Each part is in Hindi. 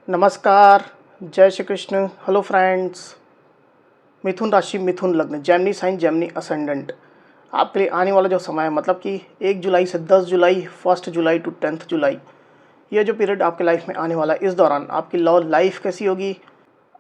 नमस्कार, जय श्री कृष्ण। Hello friends. मिथुन राशि, मिथुन लग्न, जेमिनी साइन, जेमिनी असेंडेंट। आपके लिए आने वाला जो समय है मतलब कि 1 जुलाई से 10 जुलाई, 1 जुलाई टू 10 जुलाई, ये जो पीरियड आपके लाइफ में आने वाला है, इस दौरान आपकी लव लाइफ कैसी होगी,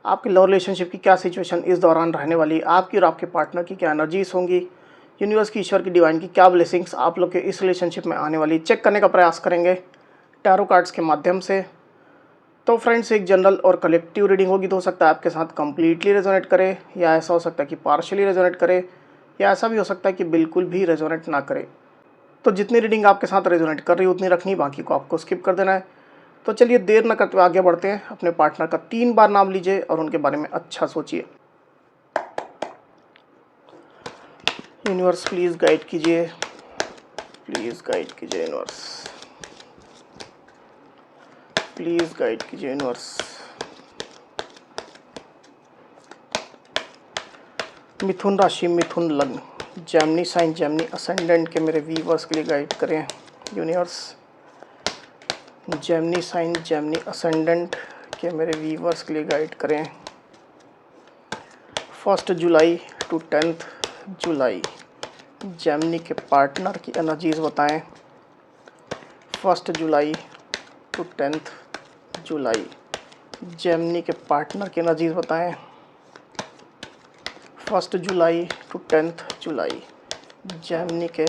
आपकी लव रिलेशनशिप की क्या सिचुएशन इस दौरान रहने वाली है, आपकी और आपके पार्टनर की क्या एनर्जीज होंगी, यूनिवर्स की, ईश्वर की, डिवाइन की क्या ब्लेसिंग्स आप लोग के इस रिलेशनशिप में आने वाली, चेक करने का प्रयास करेंगे टैरो कार्ड्स के माध्यम से। तो फ्रेंड्स, एक जनरल और कलेक्टिव रीडिंग होगी, तो हो सकता है आपके साथ कंप्लीटली रेजोनेट करे, या ऐसा हो सकता है कि पार्शियली रेजोनेट करे, या ऐसा भी हो सकता है कि बिल्कुल भी रेजोनेट ना करे। तो जितनी रीडिंग आपके साथ रेजोनेट कर रही है उतनी रखनी, बाकी को आपको स्किप कर देना है। तो चलिए देर न करते हुए आगे बढ़ते हैं। अपने पार्टनर का 3 बार नाम लीजिए और उनके बारे में अच्छा सोचिए। यूनिवर्स प्लीज़ गाइड कीजिए, प्लीज़ गाइड कीजिए यूनिवर्स, प्लीज़ गाइड कीजिए यूनिवर्स। मिथुन राशि, मिथुन लग्न, जेमिनी साइन, जेमिनी असेंडेंट के मेरे व्यूअर्स के लिए गाइड करें universe. Gemini sign, Gemini ascendant के मेरे व्यूअर्स के लिए गाइड करें 1 जुलाई टू 10 जुलाई। जेमिनी के पार्टनर की एनर्जीज बताएं 1 जुलाई टू 10 जुलाई। जेमिनी के पार्टनर की एनर्जीज बताएं 1 जुलाई टू 10 जुलाई। जेमिनी के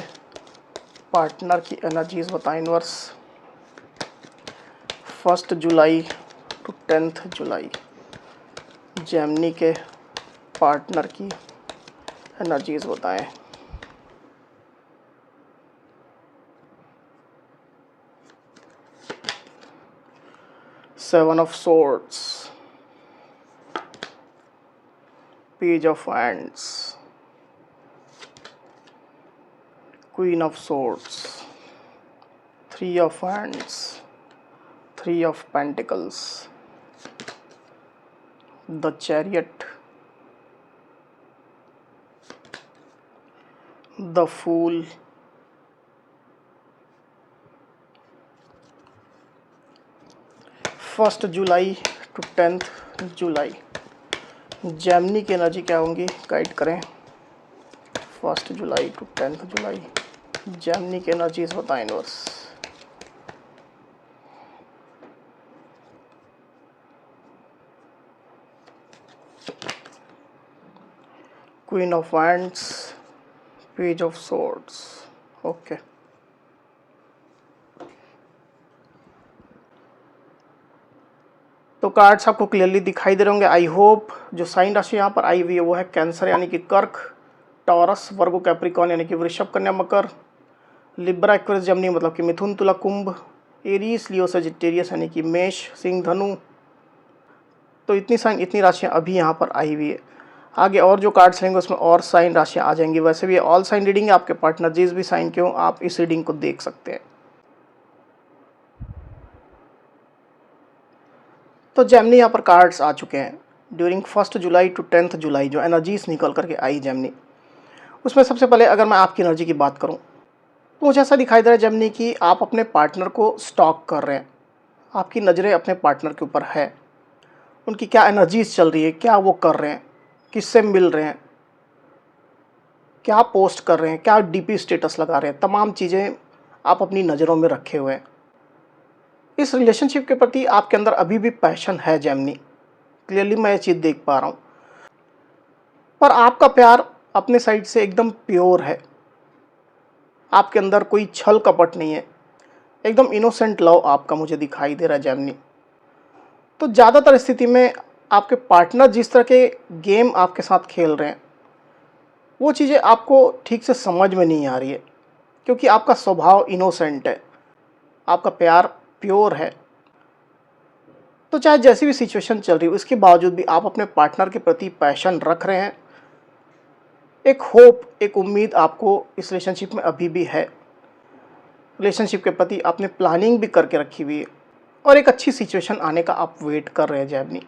पार्टनर की एनर्जीज बताएं यूनिवर्स 1 जुलाई टू 10 जुलाई। जेमिनी के पार्टनर की एनर्जीज बताएं। Seven of swords, page of hands, queen of swords, 3 of hands, 3 of pentacles, the chariot, the fool, 1 जुलाई टू 10 जुलाई। जेमिनी की एनर्जी क्या होंगी, गाइड करें 1 जुलाई टू 10 जुलाई। जेमिनी की एनर्जीज बताएं universe. Queen of wands, page of swords. Okay, तो कार्ड्स आपको क्लियरली दिखाई दे रहे होंगे आई होप। जो साइन राशि यहाँ पर आई हुई है वो है कैंसर यानी कि कर्क, टॉरस, वर्गो, कैप्रिकॉन यानी कि वृषभ, कन्या, मकर, लिब्रा, एक्वेरियस, जमनी मतलब कि मिथुन, तुला, कुंभ, एरीज, लियो, सजिटेरियस यानी कि मेष, सिंह, धनु। तो इतनी साइन, इतनी राशियाँ अभी यहाँ पर आई हुई है। आगे और जो कार्ड्स रहेंगे उसमें और साइन राशियाँ आ जाएंगी। वैसे भी ऑल साइन रीडिंग है, आपके पार्टनर जिस भी साइन के हो आप इस रीडिंग को देख सकते हैं। तो जेमिनी यहाँ पर कार्ड्स आ चुके हैं ड्यूरिंग 1 जुलाई टू 10 जुलाई। जो एनर्जीज निकल करके आई जेमिनी, उसमें सबसे पहले अगर मैं आपकी एनर्जी की बात करूँ तो मुझे ऐसा दिखाई दे रहा है जेमिनी कि आप अपने पार्टनर को स्टॉक कर रहे हैं। आपकी नज़रें अपने पार्टनर के ऊपर है, उनकी क्या एनर्जीज चल रही है, क्या वो कर रहे हैं, किससे मिल रहे हैं, क्या पोस्ट कर रहे हैं, क्या डीपी स्टेटस लगा रहे हैं, तमाम चीज़ें आप अपनी नज़रों में रखे हुए हैं। इस रिलेशनशिप के प्रति आपके अंदर अभी भी पैशन है जेमिनी, क्लियरली मैं ये चीज़ देख पा रहा हूँ। पर आपका प्यार अपने साइड से एकदम प्योर है, आपके अंदर कोई छल कपट नहीं है, एकदम इनोसेंट लव आपका मुझे दिखाई दे रहा है जेमिनी। तो ज़्यादातर स्थिति में आपके पार्टनर जिस तरह के गेम आपके साथ खेल रहे हैं वो चीज़ें आपको ठीक से समझ में नहीं आ रही है, क्योंकि आपका स्वभाव इनोसेंट है, आपका प्यार प्योर है। तो चाहे जैसी भी सिचुएशन चल रही हो इसके बावजूद भी आप अपने पार्टनर के प्रति पैशन रख रहे हैं। एक होप, एक उम्मीद आपको इस रिलेशनशिप में अभी भी है। रिलेशनशिप के प्रति आपने प्लानिंग भी करके रखी हुई है और एक अच्छी सिचुएशन आने का आप वेट कर रहे हैं जेमिनी।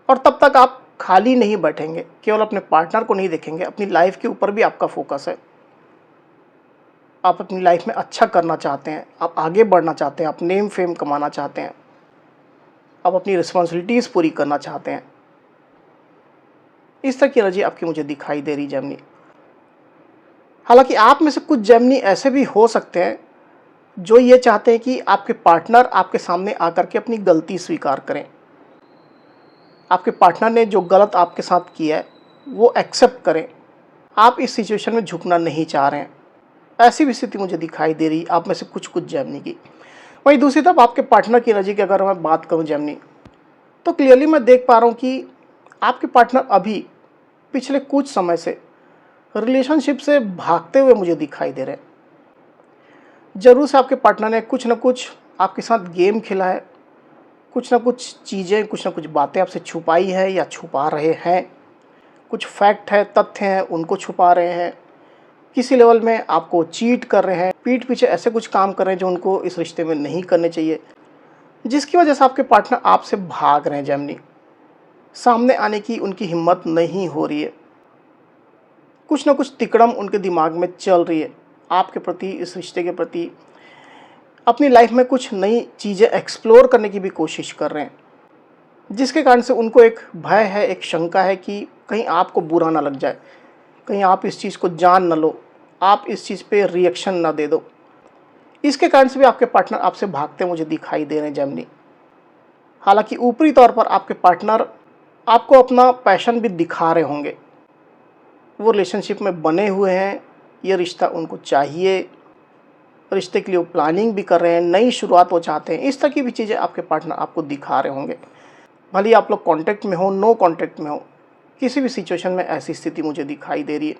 और तब तक आप खाली नहीं बैठेंगे, केवल अपने पार्टनर को नहीं देखेंगे, अपनी लाइफ के ऊपर भी आपका फोकस है। आप अपनी लाइफ में अच्छा करना चाहते हैं, आप आगे बढ़ना चाहते हैं, आप नेम फेम कमाना चाहते हैं। आप अपनी रिस्पॉन्सिबिलिटीज़ पूरी करना चाहते हैं। इस तरह की एनर्जी आपकी मुझे दिखाई दे रही जेमिनी। हालांकि आप में से कुछ जेमिनी ऐसे भी हो सकते हैं जो ये चाहते हैं कि आपके पार्टनर आपके सामने आकर के अपनी गलती स्वीकार करें। आपके पार्टनर ने जो गलत आपके साथ किया है वो एक्सेप्ट करें। आप इस सिचुएशन में झुकना नहीं चाह रहे हैं। ऐसी भी स्थिति मुझे दिखाई दे रही आप में से कुछ जेमिनी की। वहीं दूसरी तरफ आपके पार्टनर की एनर्जी की अगर मैं बात करूं जेमिनी, तो क्लियरली मैं देख पा रहा हूं कि आपके पार्टनर अभी पिछले कुछ समय से रिलेशनशिप से भागते हुए मुझे दिखाई दे रहे हैं। ज़रूर से आपके पार्टनर ने कुछ ना कुछ आपके साथ गेम खेला है, कुछ ना कुछ चीज़ें, कुछ ना कुछ बातें आपसे छुपाई है या छुपा रहे हैं। कुछ फैक्ट है, तथ्य हैं, उनको छुपा रहे हैं। किसी लेवल में आपको चीट कर रहे हैं, पीठ पीछे ऐसे कुछ काम कर रहे हैं जो उनको इस रिश्ते में नहीं करने चाहिए, जिसकी वजह से आपके पार्टनर आपसे भाग रहे हैं जेमिनी। सामने आने की उनकी हिम्मत नहीं हो रही है। कुछ ना कुछ तिकड़म उनके दिमाग में चल रही है आपके प्रति, इस रिश्ते के प्रति। अपनी लाइफ में कुछ नई चीज़ें एक्सप्लोर करने की भी कोशिश कर रहे हैं, जिसके कारण से उनको एक भय है, एक शंका है कि कहीं आपको बुरा ना लग जाए, कहीं आप इस चीज़ को जान ना लो, आप इस चीज़ पे रिएक्शन ना दे दो। इसके कारण से भी आपके पार्टनर आपसे भागते मुझे दिखाई दे रहे हैं जेमिनी। हालांकि ऊपरी तौर पर आपके पार्टनर आपको अपना पैशन भी दिखा रहे होंगे। वो रिलेशनशिप में बने हुए हैं, ये रिश्ता उनको चाहिए, रिश्ते के लिए वो प्लानिंग भी कर रहे हैं, नई शुरुआत वो चाहते हैं। इस तरह की भी चीज़ें आपके पार्टनर आपको दिखा रहे होंगे। भले ही आप लोग कांटेक्ट में हो, नो कांटेक्ट में हो, किसी भी सिचुएशन में ऐसी स्थिति मुझे दिखाई दे रही है।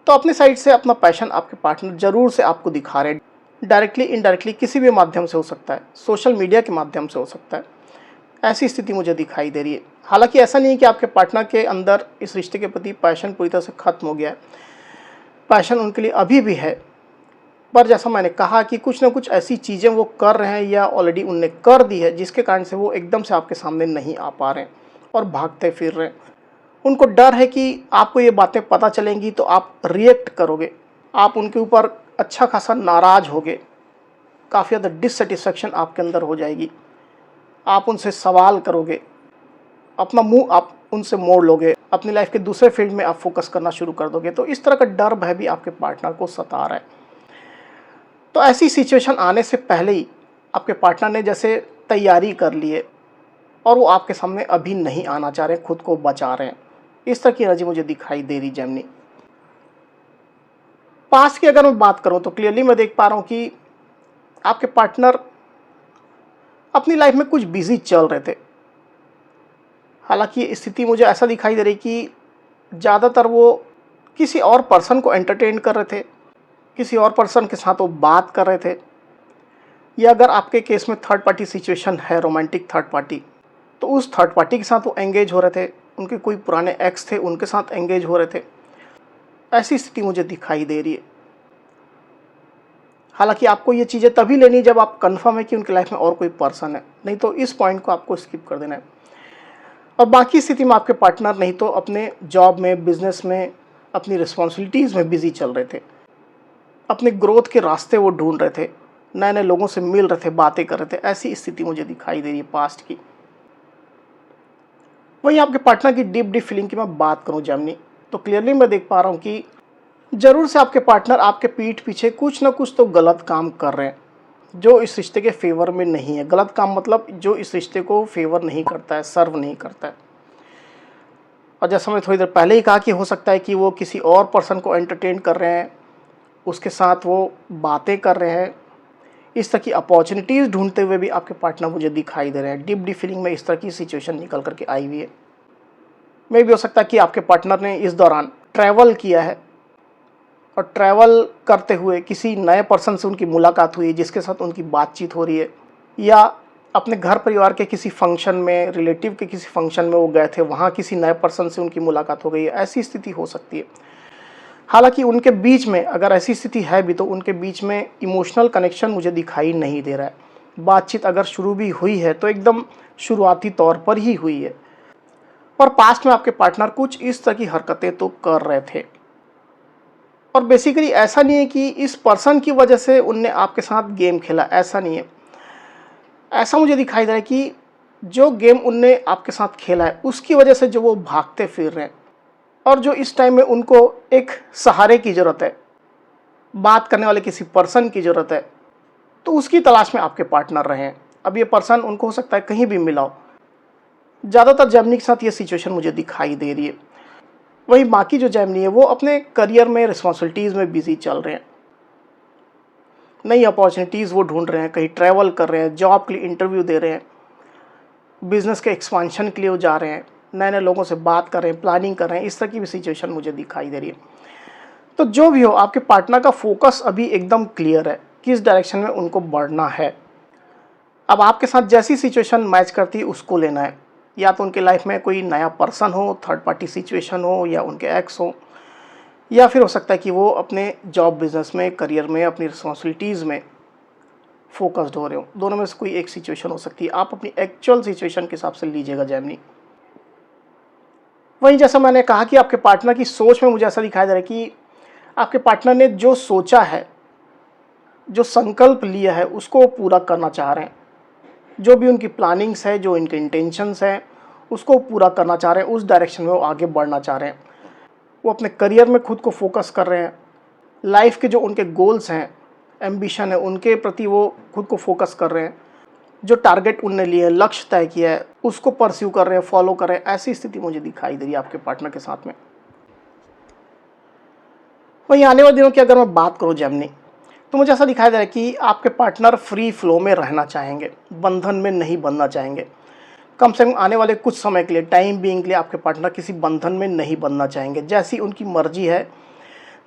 तो अपनी साइड से अपना पैशन आपके पार्टनर ज़रूर से आपको दिखा रहे हैं। डायरेक्टली, इनडायरेक्टली, किसी भी माध्यम से हो सकता है, सोशल मीडिया के माध्यम से हो सकता है। ऐसी स्थिति मुझे दिखाई दे रही है। हालांकि ऐसा नहीं है कि आपके पार्टनर के अंदर इस रिश्ते के प्रति पैशन पूरी तरह से ख़त्म हो गया है। पैशन उनके लिए अभी भी है, पर जैसा मैंने कहा कि कुछ ना कुछ ऐसी चीज़ें वो कर रहे हैं या ऑलरेडी उनने कर दी है, जिसके कारण से वो एकदम से आपके सामने नहीं आ पा रहे हैं और भागते फिर रहे हैं। उनको डर है कि आपको ये बातें पता चलेंगी तो आप रिएक्ट करोगे, आप उनके ऊपर अच्छा खासा नाराज़ होगे, काफ़ी ज़्यादा डिससेटिस्फेक्शन आपके अंदर हो जाएगी। आप उनसे सवाल करोगे, अपना मुंह आप उनसे मोड़ लोगे, अपनी लाइफ के दूसरे फील्ड में आप फोकस करना शुरू कर दोगे। तो इस तरह का डर भय भी आपके पार्टनर को सता रहा है। तो ऐसी सिचुएशन आने से पहले ही आपके पार्टनर ने जैसे तैयारी कर ली है और वो आपके सामने अभी नहीं आना चाह रहे, खुद को बचा रहे हैं। इस तरह की एनर्जी मुझे दिखाई दे रही जेमिनी। पास्ट की अगर मैं बात करूं तो क्लियरली मैं देख पा रहा हूं कि आपके पार्टनर अपनी लाइफ में कुछ बिजी चल रहे थे। हालांकि स्थिति मुझे ऐसा दिखाई दे रही कि ज़्यादातर वो किसी और पर्सन को एंटरटेन कर रहे थे, किसी और पर्सन के साथ वो बात कर रहे थे, या अगर आपके केस में थर्ड पार्टी सिचुएशन है, रोमांटिक थर्ड पार्टी, तो उस थर्ड पार्टी के साथ वो एंगेज हो रहे थे, उनके कोई पुराने एक्स थे उनके साथ एंगेज हो रहे थे। ऐसी स्थिति मुझे दिखाई दे रही है। हालांकि आपको ये चीज़ें तभी लेनी है जब आप कंफर्म है कि उनकी लाइफ में और कोई पर्सन है, नहीं तो इस पॉइंट को आपको स्किप कर देना है। और बाकी स्थिति में आपके पार्टनर नहीं तो अपने जॉब में, बिजनेस में, अपनी रिस्पॉन्सिबिलिटीज़ में बिजी चल रहे थे, अपने ग्रोथ के रास्ते वो ढूंढ रहे थे, नए नए लोगों से मिल रहे थे, बातें कर रहे थे। ऐसी स्थिति मुझे दिखाई दे रही है पास्ट की। वहीं आपके पार्टनर की डीप फीलिंग की मैं बात करूं जेमिनी, तो क्लियरली मैं देख पा रहा हूं कि ज़रूर से आपके पार्टनर आपके पीठ पीछे कुछ ना कुछ तो गलत काम कर रहे हैं, जो इस रिश्ते के फेवर में नहीं है। गलत काम मतलब जो इस रिश्ते को फेवर नहीं करता है, सर्व नहीं करता है। और जैसा मैं थोड़ी देर पहले ही कहा कि हो सकता है कि वो किसी और पर्सन को एंटरटेन कर रहे हैं, उसके साथ वो बातें कर रहे हैं। इस तरह की अपॉर्चुनिटीज़ ढूंढते हुए भी आपके पार्टनर मुझे दिखाई दे रहे हैं। डीप फीलिंग में इस तरह की सिचुएशन निकल करके आई हुई है। मे भी हो सकता है कि आपके पार्टनर ने इस दौरान ट्रैवल किया है और ट्रैवल करते हुए किसी नए पर्सन से उनकी मुलाकात हुई है, जिसके साथ उनकी बातचीत हो रही है, या अपने घर परिवार के किसी फंक्शन में, रिलेटिव के किसी फंक्शन में वो गए थे, वहाँ किसी नए पर्सन से उनकी मुलाकात हो गई है। ऐसी स्थिति हो सकती है। हालांकि उनके बीच में अगर ऐसी स्थिति है भी तो उनके बीच में इमोशनल कनेक्शन मुझे दिखाई नहीं दे रहा है। बातचीत अगर शुरू भी हुई है तो एकदम शुरुआती तौर पर ही हुई है। और पास्ट में आपके पार्टनर कुछ इस तरह की हरकतें तो कर रहे थे। और बेसिकली ऐसा नहीं है कि इस पर्सन की वजह से उनने आपके साथ गेम खेला, ऐसा नहीं है। ऐसा मुझे दिखाई दे रहा है कि जो गेम उनने आपके साथ खेला है उसकी वजह से जो वो भागते फिर रहे हैं, और जो इस टाइम में उनको एक सहारे की ज़रूरत है, बात करने वाले किसी पर्सन की ज़रूरत है, तो उसकी तलाश में आपके पार्टनर रहे हैं। अब ये पर्सन उनको हो सकता है कहीं भी मिला हो। ज़्यादातर जेमिनी के साथ ये सिचुएशन मुझे दिखाई दे रही है। वहीं बाकी जो जेमिनी है वो अपने करियर में, रिस्पॉन्सिबिलिटीज़ में बिजी चल रहे हैं, नई अपॉर्चुनिटीज़ वो ढूंढ रहे हैं, कहीं ट्रैवल कर रहे हैं, जॉब के लिए इंटरव्यू दे रहे हैं, बिज़नेस के एक्सपांशन के लिए वो जा रहे हैं, नए नए लोगों से बात कर रहे हैं, प्लानिंग कर रहे हैं। इस तरह की भी सिचुएशन मुझे दिखाई दे रही है। तो जो भी हो, आपके पार्टनर का फोकस अभी एकदम क्लियर है किस डायरेक्शन में उनको बढ़ना है। अब आपके साथ जैसी सिचुएशन मैच करती है उसको लेना है। या तो उनके लाइफ में कोई नया पर्सन हो, थर्ड पार्टी सिचुएशन हो, या उनके एक्स हो, या फिर हो सकता है कि वो अपने जॉब, बिजनेस में, करियर में, अपनी रिस्पॉन्सिबिलिटीज़ में फोकस्ड हो रहे हो। दोनों में से कोई एक सिचुएशन हो सकती है। आप अपनी एक्चुअल सिचुएशन के हिसाब से लीजिएगा जेमिनी। वहीं जैसा मैंने कहा कि आपके पार्टनर की सोच में मुझे ऐसा दिखाई दे रहा है कि आपके पार्टनर ने जो सोचा है, जो संकल्प लिया है, उसको पूरा करना चाह रहे हैं। जो भी उनकी प्लानिंग्स है, जो इनके इंटेंशंस हैं, उसको पूरा करना चाह रहे हैं। उस डायरेक्शन में वो आगे बढ़ना चाह रहे हैं। वो अपने करियर में खुद को फोकस कर रहे हैं। लाइफ के जो उनके गोल्स हैं, एम्बिशन है, उनके प्रति वो खुद को फोकस कर रहे हैं। जो टारगेट उनने लिए है, लक्ष्य तय किया है, उसको परस्यू कर रहे हैं, फॉलो कर रहे हैं। ऐसी स्थिति मुझे दिखाई दे रही है आपके पार्टनर के साथ में। वहीं आने वाले दिनों की अगर मैं बात करूं जेमिनी, तो मुझे ऐसा दिखाई दे रहा है कि आपके पार्टनर फ्री फ्लो में रहना चाहेंगे, बंधन में नहीं बनना चाहेंगे। कम से कम आने वाले कुछ समय के लिए, टाइम बीइंग के लिए आपके पार्टनर किसी बंधन में नहीं बनना चाहेंगे। जैसी उनकी मर्जी है,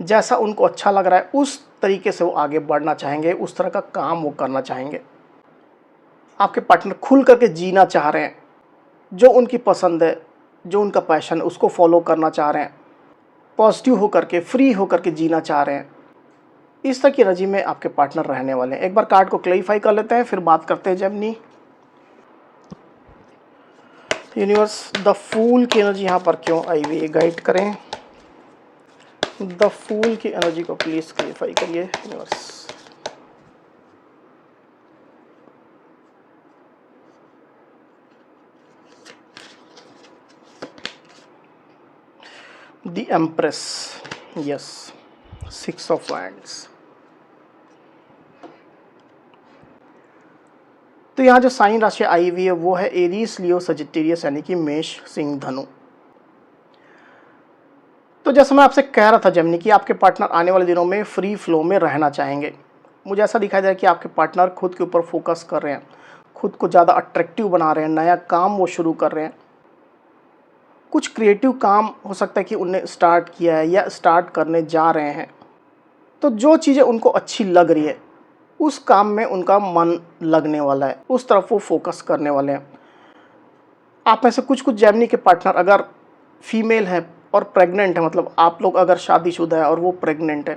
जैसा उनको अच्छा लग रहा है, उस तरीके से वो आगे बढ़ना चाहेंगे, उस तरह का काम वो करना चाहेंगे। आपके पार्टनर खुल करके जीना चाह रहे हैं। जो उनकी पसंद है, जो उनका पैशन है, उसको फॉलो करना चाह रहे हैं। पॉजिटिव होकर के, फ्री होकर के जीना चाह रहे हैं। इस तरह की एनर्जी में आपके पार्टनर रहने वाले हैं। एक बार कार्ड को क्लैरिफाई कर लेते हैं, फिर बात करते हैं जेमिनी। यूनिवर्स, द फूल की एनर्जी यहाँ पर क्यों आई हुई है, गाइड करें। द फूल की एनर्जी को प्लीज क्लैरिफाई करिए universe. The empress, yes, 6 of wands. तो यहाँ जो साइन राशि आई हुई है वो है एरीज, लियो, सजिटेरियस, यानी कि मेष, सिंह, धनु। तो जैसा मैं आपसे कह रहा था जेमिनी कि आपके पार्टनर आने वाले दिनों में फ्री फ्लो में रहना चाहेंगे। मुझे ऐसा दिखाई दे रहा है कि आपके पार्टनर खुद के ऊपर फोकस कर रहे हैं, खुद को ज़्यादा अट्रैक्टिव बना रहे हैं, नया काम वो शुरू कर रहे हैं। कुछ क्रिएटिव काम हो सकता है कि उनने स्टार्ट किया है या स्टार्ट करने जा रहे हैं। तो जो चीज़ें उनको अच्छी लग रही है, उस काम में उनका मन लगने वाला है, उस तरफ वो फोकस करने वाले हैं। आप में से कुछ जेमिनी के पार्टनर अगर फीमेल है और प्रेग्नेंट है, मतलब आप लोग अगर शादीशुदा है और वो प्रेग्नेंट है,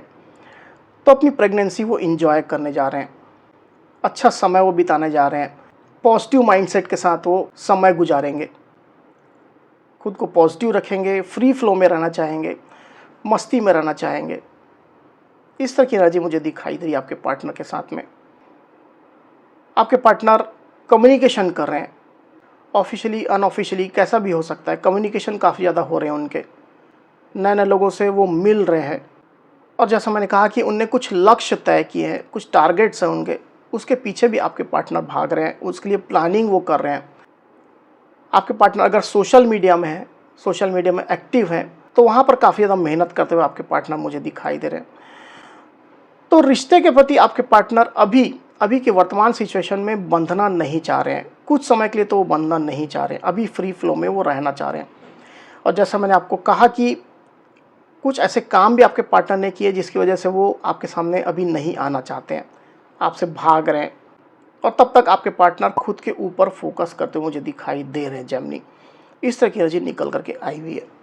तो अपनी प्रेगनेंसी वो इंजॉय करने जा रहे हैं। अच्छा समय वो बिताने जा रहे हैं। पॉजिटिव माइंडसेट के साथ वो समय गुजारेंगे, खुद को पॉजिटिव रखेंगे, फ्री फ्लो में रहना चाहेंगे, मस्ती में रहना चाहेंगे। इस तरह की एनर्जी मुझे दिखाई दे रही है आपके पार्टनर के साथ में। आपके पार्टनर कम्युनिकेशन कर रहे हैं, ऑफिशियली, अनऑफिशियली, कैसा भी हो सकता है। कम्युनिकेशन काफ़ी ज़्यादा हो रहे हैं उनके, नए नए लोगों से वो मिल रहे हैं। और जैसा मैंने कहा कि उनने कुछ लक्ष्य तय किए हैं, कुछ टारगेट्स हैं उनके, उसके पीछे भी आपके पार्टनर भाग रहे हैं, उसके लिए प्लानिंग वो कर रहे हैं। आपके पार्टनर अगर सोशल मीडिया में है, सोशल मीडिया में एक्टिव हैं, तो वहाँ पर काफ़ी ज़्यादा मेहनत करते हुए आपके पार्टनर मुझे दिखाई दे रहे हैं। तो रिश्ते के प्रति आपके पार्टनर अभी के वर्तमान सिचुएशन में बंधना नहीं चाह रहे हैं। कुछ समय के लिए तो वो बंधना नहीं चाह रहे हैं, अभी फ्री फ्लो में वो रहना चाह रहे हैं। और जैसा मैंने आपको कहा कि कुछ ऐसे काम भी आपके पार्टनर ने किए जिसकी वजह से वो आपके सामने अभी नहीं आना चाहते हैं, आपसे भाग रहे हैं। और तब तक आपके पार्टनर खुद के ऊपर फोकस करते हुए मुझे दिखाई दे रहे हैं जेमिनी। इस तरह की एनर्जी निकल करके आई हुई है।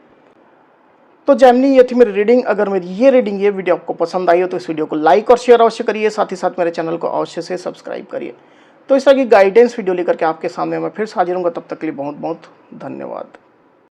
तो जेमिनी, ये थी मेरी रीडिंग। अगर मेरी ये वीडियो आपको पसंद आई हो तो इस वीडियो को लाइक और शेयर अवश्य करिए, साथ ही साथ मेरे चैनल को अवश्य से सब्सक्राइब करिए। तो इस तरह की गाइडेंस वीडियो लेकर के आपके सामने मैं फिर से हाजिर हूँगा। तब तक के लिए बहुत बहुत धन्यवाद।